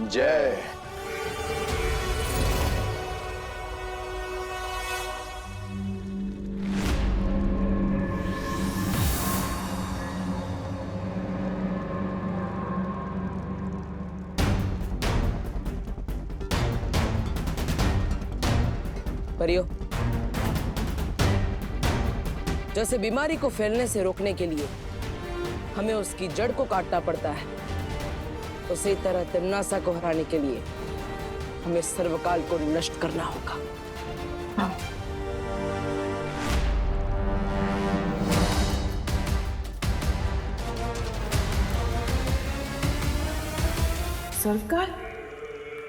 जय। परियो, जैसे बीमारी को फैलने से रोकने के लिए हमें उसकी जड़ को काटना पड़ता है, उसी तरह तिम्नासा को हराने के लिए हमें सर्वकाल को नष्ट करना होगा। सर्वकाल?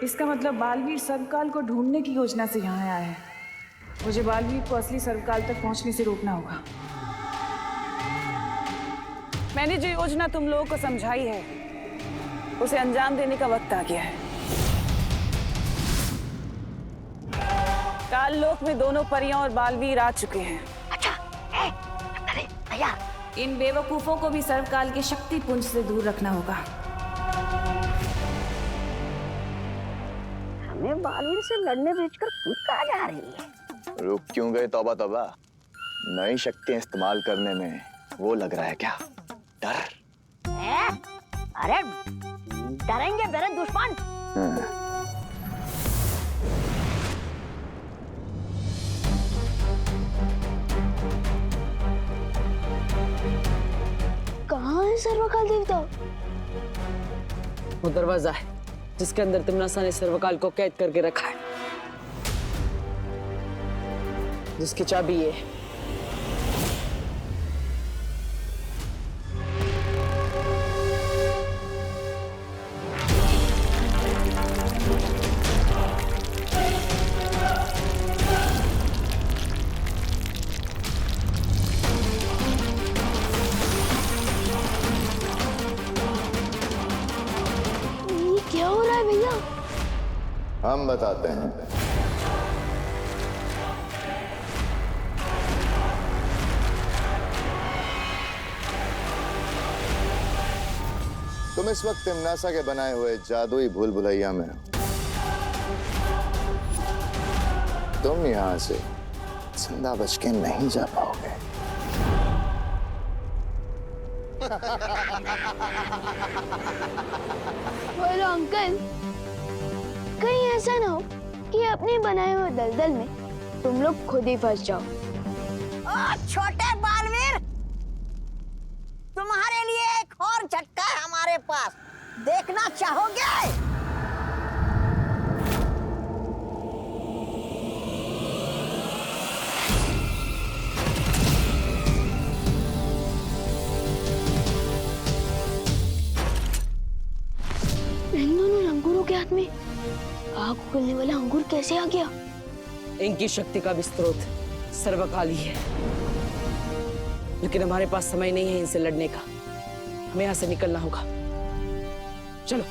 इसका मतलब बालवीर सर्वकाल को ढूंढने की योजना से यहाँ आया है। मुझे बालवीर को असली सर्वकाल तक पहुंचने से रोकना होगा। मैंने जो योजना तुम लोगों को समझाई है उसे अंजाम देने का वक्त आ गया है। काल लोक में दोनों परियां और बालवीर आ चुके हैं। अच्छा, अरे भैया, इन बेवकूफों को भी सर्वकाल के शक्ति पुंज से दूर रखना होगा। हमें बालवीर से लड़ने भेजकर खुद कहाँ जा रही है? रुक क्यों गए? तौबा तौबा, नई शक्तियां इस्तेमाल करने में वो लग रहा है क्या डर? अरे डरेंगे मेरे दुश्मन। कहाँ है सर्वकाल देवता? वो दरवाजा है जिसके अंदर तिम्नासा ने सर्वकाल को कैद करके रखा है, जिसकी चाबी ये है। ये क्या हो रहा है भैया? हम बताते हैं। तुम इस वक्त तिम्नासा के बनाए हुए जादुई भूल भुलैया में हो। तुम यहां से जिंदा बच के नहीं जा पाओगे। बोलो अंकल, कहीं ऐसा ना हो कि अपने बनाए हुए दलदल में तुम लोग खुद ही फंस जाओ। ओ छोटे बालवीर, तुम्हारे लिए एक और झटका है हमारे पास, देखना चाहोगे? इन दोनों अंगूरों के हाथ में आग उगलने वाला अंगूर कैसे आ गया? इनकी शक्ति का भी स्रोत सर्वकाल ही है, लेकिन हमारे पास समय नहीं है इनसे लड़ने का। हमें यहाँ से निकलना होगा। चलो।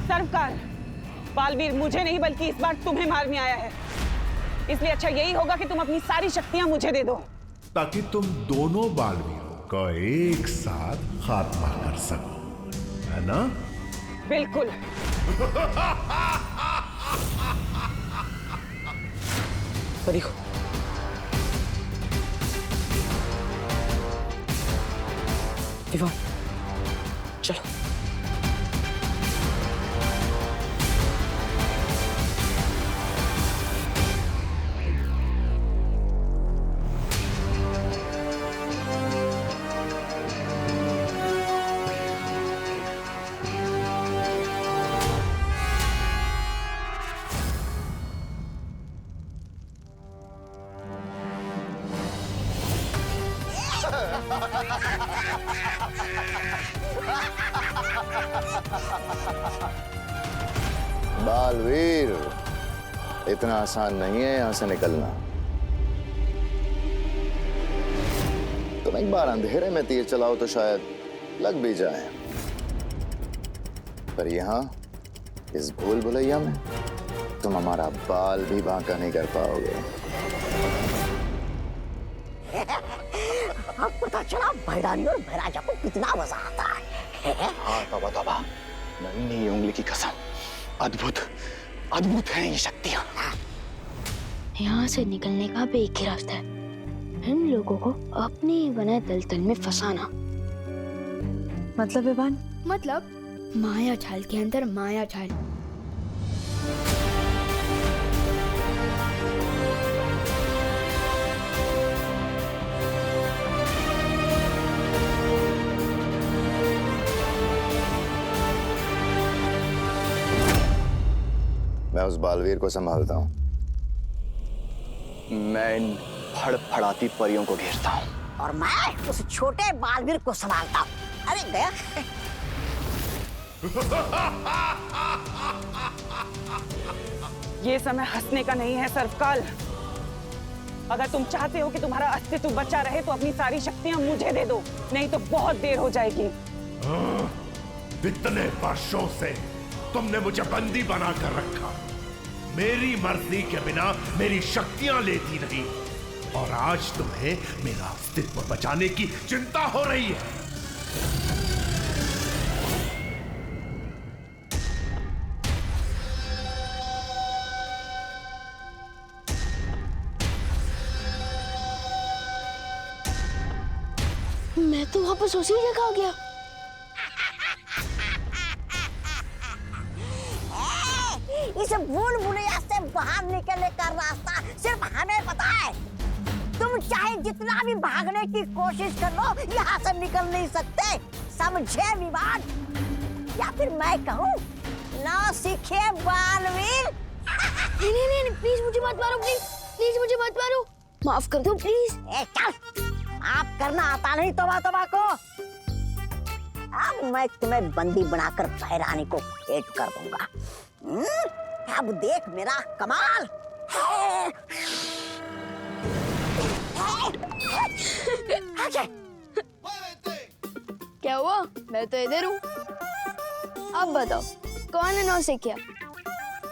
सर्वकाल, बालवीर मुझे नहीं बल्कि इस बार तुम्हें मारने आया है, इसलिए अच्छा यही होगा कि तुम अपनी सारी शक्तियां मुझे दे दो, ताकि तुम दोनों बालवीरों का एक साथ खात्मा कर सको, है ना? बिल्कुल। देखो, विवान, चलो। बालवीर, इतना आसान नहीं है यहां से निकलना। तुम एक बार अंधेरे में तीर चलाओ तो शायद लग भी जाए, पर यहां इस भूल भुलैया में तुम हमारा बाल भी बांका नहीं कर पाओगे। अब पता चला भैरानी और भैराजा को कितना मजा आता है। हाँ तौबा तौबा, नन्ही उंगली की कसम, अद्भुत अद्भुत है ये शक्तियां। यहाँ से निकलने का भी एक ही रास्ता है, इन लोगों को अपने ही बनाए दलदल में फंसाना। मतलब विवान? मतलब माया जाल के अंदर माया जाल। मैं उस बालवीर को संभालता हूँ। मैं इन फड़फड़ाती परियों को घेरता हूँ। और मैं उस छोटे बालवीर को संभालता हूँ। अरे गया। ये समय हंसने का नहीं है सर्वकाल। अगर तुम चाहते हो कि तुम्हारा अस्तित्व बचा रहे तो अपनी सारी शक्तियां मुझे दे दो, नहीं तो बहुत देर हो जाएगी। इतने वर्षों से तुमने मुझे बंदी बनाकर रखा, मेरी मर्जी के बिना मेरी शक्तियां लेती नहीं, और आज तुम्हें मेरा अस्तित्व बचाने की चिंता हो रही है। मैं तो वापस उसी जगह आ गया। इस भूल भुलैया से बाहर निकलने का रास्ता सिर्फ हमें पता है। तुम चाहे जितना भी भागने की कोशिश कर लो, यहाँ से निकल नहीं सकते, समझे विवाद? या फिर मैं कहूँ, ना सीखे बालवीर। नहीं, प्लीज मुझे मत मारो, प्लीज मुझे मत मारो, माफ कर दो प्लीज। चल, आप करना आता नहीं तौबा तौबा को। अब मैं तुम्हें बंदी बनाकर भैरानी को भेंट कर दूंगा। अब देख मेरा कमाल। क्या हुआ? मैं तो इधर हूँ। अब बताओ कौन है नौसिखिया?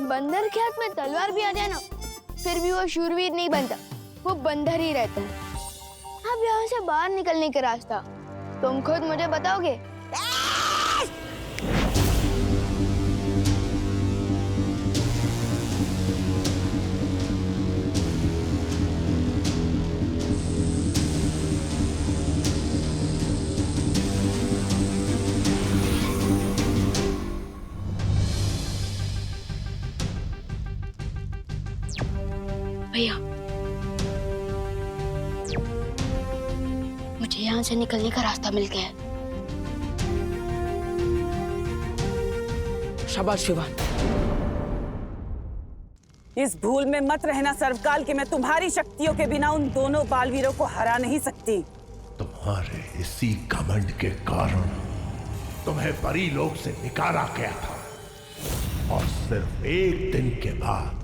बंदर के हाथ में तलवार भी आ जाए ना, फिर भी वो शूरवीर नहीं बनता, वो बंदर ही रहता है। अब यहाँ से बाहर निकलने का रास्ता तुम खुद मुझे बताओगे? भैया, मुझे यहाँ से निकलने का रास्ता मिल गया है। शाबाश विवान। इस भूल में मत रहना सर्वकाल कि मैं तुम्हारी शक्तियों के बिना उन दोनों बालवीरों को हरा नहीं सकती। तुम्हारे इसी घमंड के कारण तुम्हें परीलोक से निकाला गया था, और सिर्फ एक दिन के बाद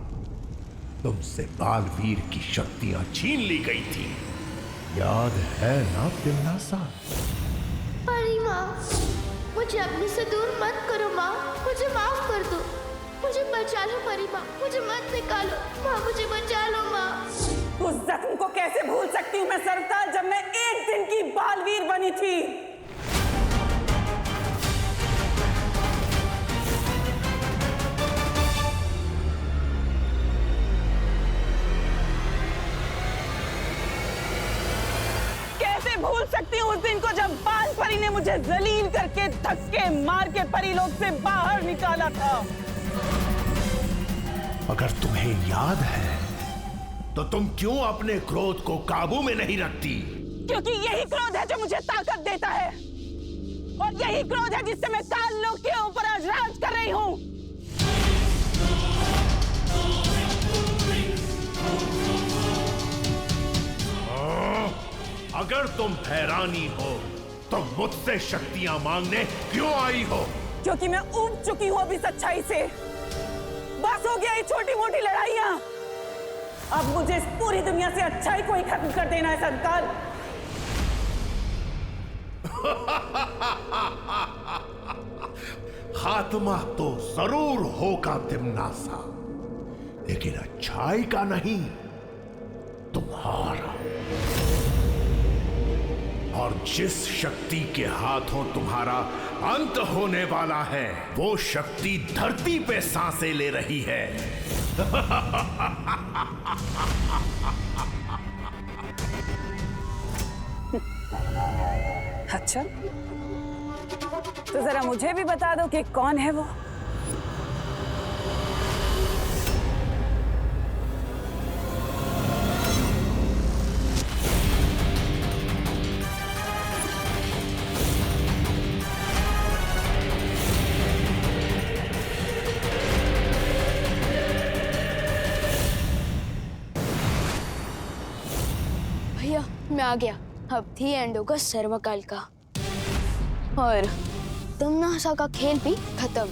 तुमसे बालवीर की शक्तियां छीन ली गई थी। याद है ना तिमनासा? अरे माँ, मुझे अपने से दूर मत करो माँ, मुझे माफ कर दो, मुझे बचा लो परी माँ, मुझे मत निकालो माँ, मुझे बचा लो माँ। उस जख्म को कैसे भूल सकती हूँ मैं सर्वकाल, जब मैं एक दिन की बालवीर बनी थी। भूल सकती हूँ उस दिन को जब बाल परी ने मुझे जलील करके धक्के मार के परीलोक से बाहर निकाला था। अगर तुम्हें याद है तो तुम क्यों अपने क्रोध को काबू में नहीं रखती? क्योंकि यही क्रोध है जो मुझे ताकत देता है, और यही क्रोध है जिससे मैं काल लोक के ऊपर आज राज कर रही हूँ। अगर तुम भैरानी हो तो मुझसे शक्तियां मांगने क्यों आई हो? क्योंकि मैं ऊब चुकी हूँ अभी सच्चाई से। बस हो गया ये छोटी मोटी लड़ाइयाँ। अब मुझे इस पूरी दुनिया से अच्छाई को ही खत्म कर देना है सर्वकाल। खात्मा तो जरूर होगा तिमनासा, लेकिन अच्छाई का नहीं, तुम्हारा। और जिस शक्ति के हाथों तुम्हारा अंत होने वाला है, वो शक्ति धरती पे सांसें ले रही है। अच्छा, तो जरा मुझे भी बता दो कि कौन है वो। भैया मैं आ गया। अब थी एंड होगा सर्वकाल का, और तमनासा का खेल भी खत्म।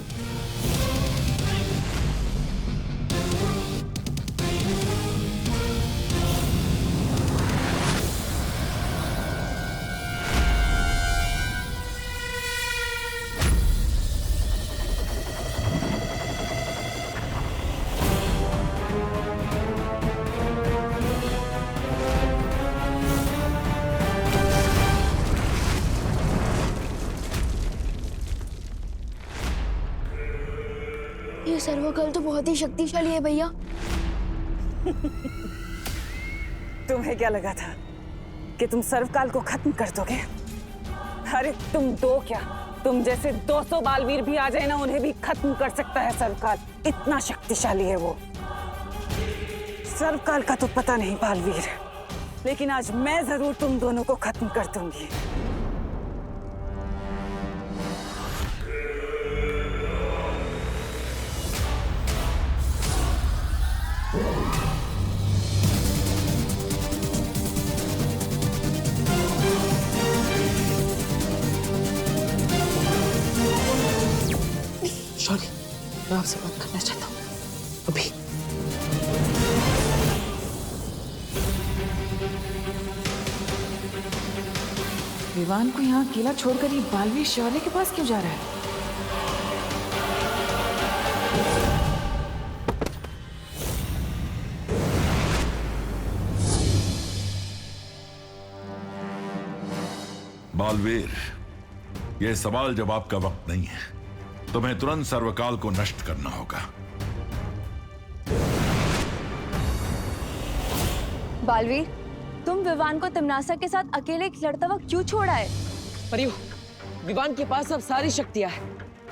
ये सर्वकाल तो बहुत ही शक्तिशाली है भैया। तुम्हें क्या लगा था कि तुम सर्वकाल को खत्म कर दोगे? अरे तुम दो क्या, तुम जैसे 200 बालवीर भी आ जाए ना, उन्हें भी खत्म कर सकता है सर्वकाल। इतना शक्तिशाली है वो। सर्वकाल का तो पता नहीं बालवीर, लेकिन आज मैं जरूर तुम दोनों को खत्म कर दूंगी। शौर्य, मैं आपसे बात करना चाहता हूँ अभी। विवान को यहाँ अकेला छोड़कर ये बालवीर शौर्य के पास क्यों जा रहा है? बालवीर, यह सवाल जवाब का वक्त नहीं है। तुम्हें तुरंत सर्वकाल को नष्ट करना होगा। बालवीर, तुम विवान को तमनासा के साथ अकेले लड़ता वक्त क्यों छोड़ा है? परियो, विवान के पास अब सारी शक्तियां हैं।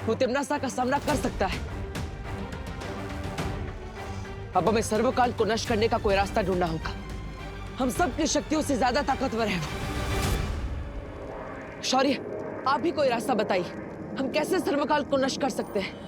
वो तमनासा का सामना कर सकता है। अब हमें सर्वकाल को नष्ट करने का कोई रास्ता ढूंढना होगा। हम सबकी शक्तियों से ज्यादा ताकतवर है वो। शौर्य, आप ही कोई रास्ता बताइए, हम कैसे सर्वकाल को नष्ट कर सकते हैं?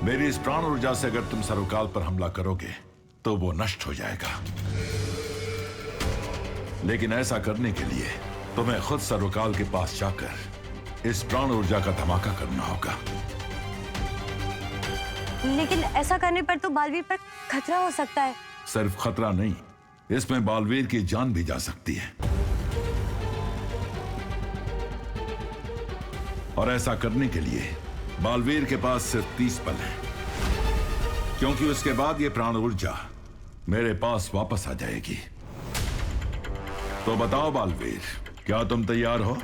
मेरी इस प्राण ऊर्जा से अगर तुम सर्वकाल पर हमला करोगे तो वो नष्ट हो जाएगा, लेकिन ऐसा करने के लिए तुम्हें खुद सर्वकाल के पास जाकर इस प्राण ऊर्जा का धमाका करना होगा। लेकिन ऐसा करने पर तो बालवीर पर खतरा हो सकता है। सिर्फ खतरा नहीं, इसमें बालवीर की जान भी जा सकती है। और ऐसा करने के लिए बालवीर के पास सिर्फ 30 पल हैं, क्योंकि उसके बाद ये प्राण ऊर्जा मेरे पास वापस आ जाएगी। तो बताओ बालवीर, क्या तुम तैयार हो?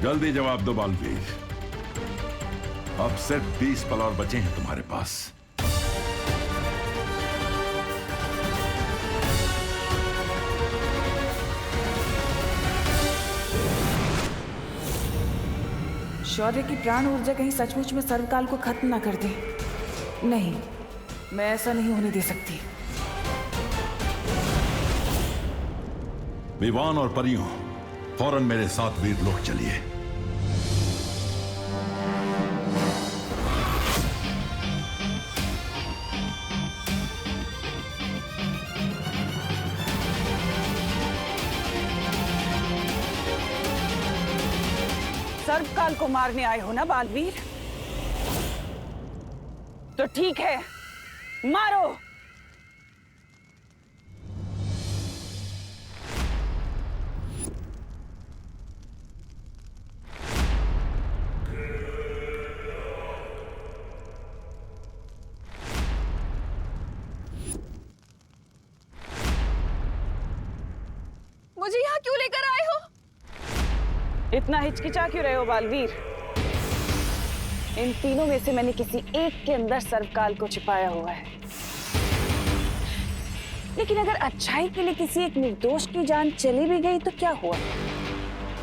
जल्दी जवाब दो बालवीर। अब सिर्फ 20 पल और बचे हैं तुम्हारे पास। शौर्य की प्राण ऊर्जा कहीं सचमुच में सर्वकाल को खत्म ना कर दे। नहीं, मैं ऐसा नहीं होने दे सकती। विवान और परियों, फौरन मेरे साथ वीरलोक चलिए। सर्वकाल को मारने आए हो ना बालवीर? तो ठीक है, मारो। मुझे यहाँ क्यों लेकर आए हो? इतना हिचकिचा क्यों रहे हो बालवीर? इन तीनों में से मैंने किसी एक के अंदर सर्वकाल को छिपाया हुआ है। लेकिन अगर अच्छाई के लिए किसी एक निर्दोष की जान चली भी गई तो क्या हुआ,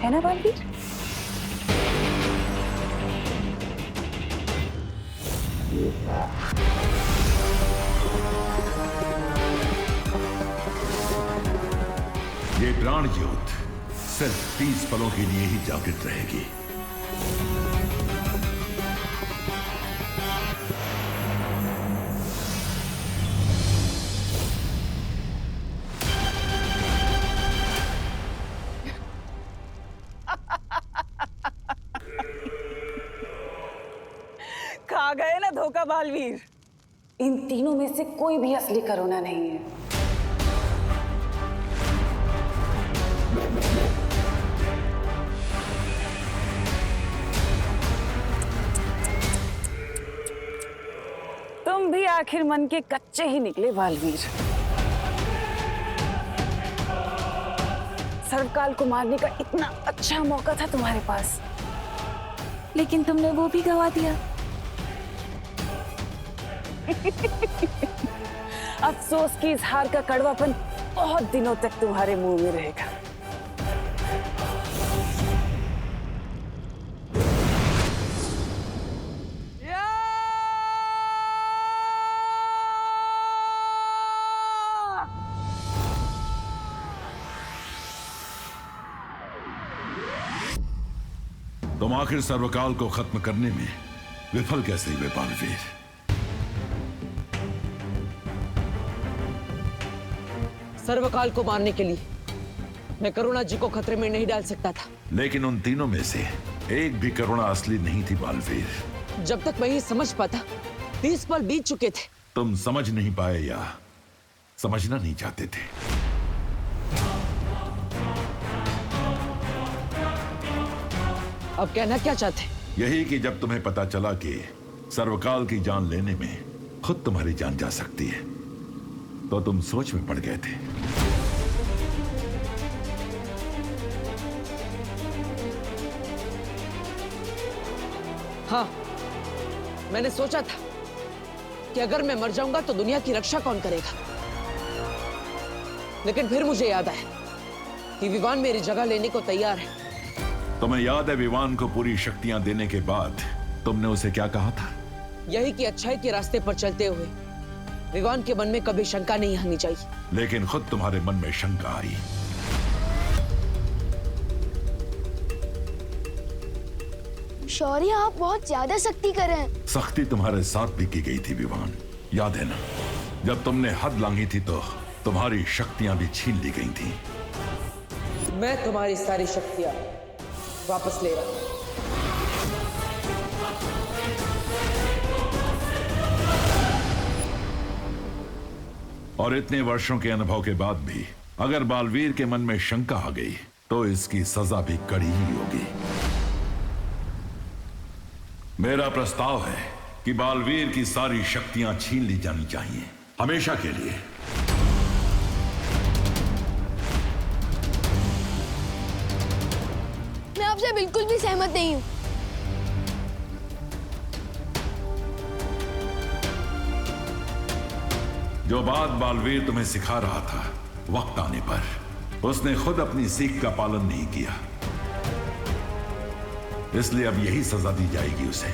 है ना बालवीर? ये प्राण ज्योत सिर्फ 30 पलों के लिए ही जागृत रहेगी। खा गए ना धोखा बालवीर। इन तीनों में से कोई भी असली करुणा नहीं है। तुम भी आखिर मन के कच्चे ही निकले बालवीर। सर्वकाल को मारने का इतना अच्छा मौका था तुम्हारे पास, लेकिन तुमने वो भी गवा दिया। अफसोस की इस हार का कड़वापन बहुत दिनों तक तुम्हारे मुंह में रहेगा। तुम आखिर सर्वकाल को खत्म करने में विफल कैसे हुए बालवीर? सर्वकाल को मारने के लिए मैं करुणा जी को खतरे में नहीं डाल सकता था। लेकिन उन तीनों में से एक भी करुणा असली नहीं थी बालवीर। जब तक मैं ये समझ पाता 30 पल बीत चुके थे। तुम समझ नहीं पाए या समझना नहीं चाहते थे? अब कहना क्या चाहते? यही कि जब तुम्हें पता चला कि सर्वकाल की जान लेने में खुद तुम्हारी जान जा सकती है तो तुम सोच में पड़ गए थे। हाँ, मैंने सोचा था कि अगर मैं मर जाऊंगा तो दुनिया की रक्षा कौन करेगा। लेकिन फिर मुझे याद आया कि विवान मेरी जगह लेने को तैयार है। तुम्हें याद है विवान को पूरी शक्तियां देने के बाद तुमने उसे क्या कहा था? यही कि अच्छाई के रास्ते पर चलते हुए विवान के मन में कभी शंका नहीं आनी चाहिए। लेकिन खुद तुम्हारे मन में शंका आई। शौर्य, आप बहुत ज्यादा सख्ती कर रहे हैं। सख्ती तुम्हारे साथ भी की गई थी विवान, याद है ना? जब तुमने हद लांघी थी तो तुम्हारी शक्तियां भी छीन ली गई थी। मैं तुम्हारी सारी शक्तियां वापस ले रहा हूं। और इतने वर्षों के अनुभव के बाद भी अगर बालवीर के मन में शंका आ गई तो इसकी सजा भी कड़ी ही होगी। मेरा प्रस्ताव है कि बालवीर की सारी शक्तियां छीन ली जानी चाहिए, हमेशा के लिए। मैं आपसे बिल्कुल भी सहमत नहीं हूं। जो बात बालवीर तुम्हें सिखा रहा था, वक्त आने पर उसने खुद अपनी सीख का पालन नहीं किया, इसलिए अब यही सजा दी जाएगी उसे।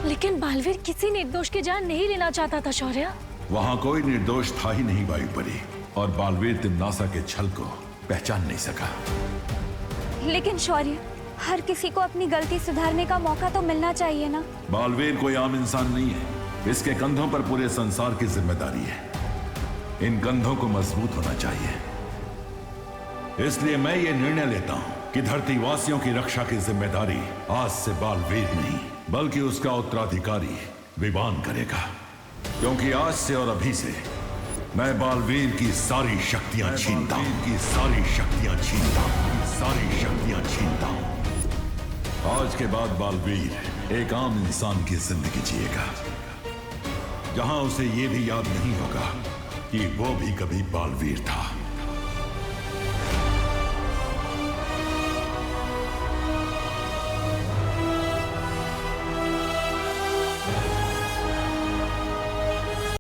लेकिन बालवीर किसी निर्दोष की जान नहीं लेना चाहता था शौर्य। वहां कोई निर्दोष था ही नहीं वायुपरी, और बालवीर तिम्नासा के छल को पहचान नहीं सका। लेकिन शौर्य, हर किसी को अपनी गलती सुधारने का मौका तो मिलना चाहिए ना। बालवीर कोई आम इंसान नहीं है। इसके कंधों पर पूरे संसार की जिम्मेदारी है। इन कंधों को मजबूत होना चाहिए। इसलिए मैं ये निर्णय लेता हूं कि धरतीवासियों की रक्षा की जिम्मेदारी आज से बालवीर नहीं बल्कि उसका उत्तराधिकारी विवान करेगा। क्योंकि आज से और अभी से मैं बालवीर की सारी शक्तियां छीनता हूं, सारी शक्तियां छीनता हूं। आज के बाद बालवीर एक आम इंसान की जिंदगी जिएगा, जहां उसे यह भी याद नहीं होगा कि वो भी कभी बालवीर था।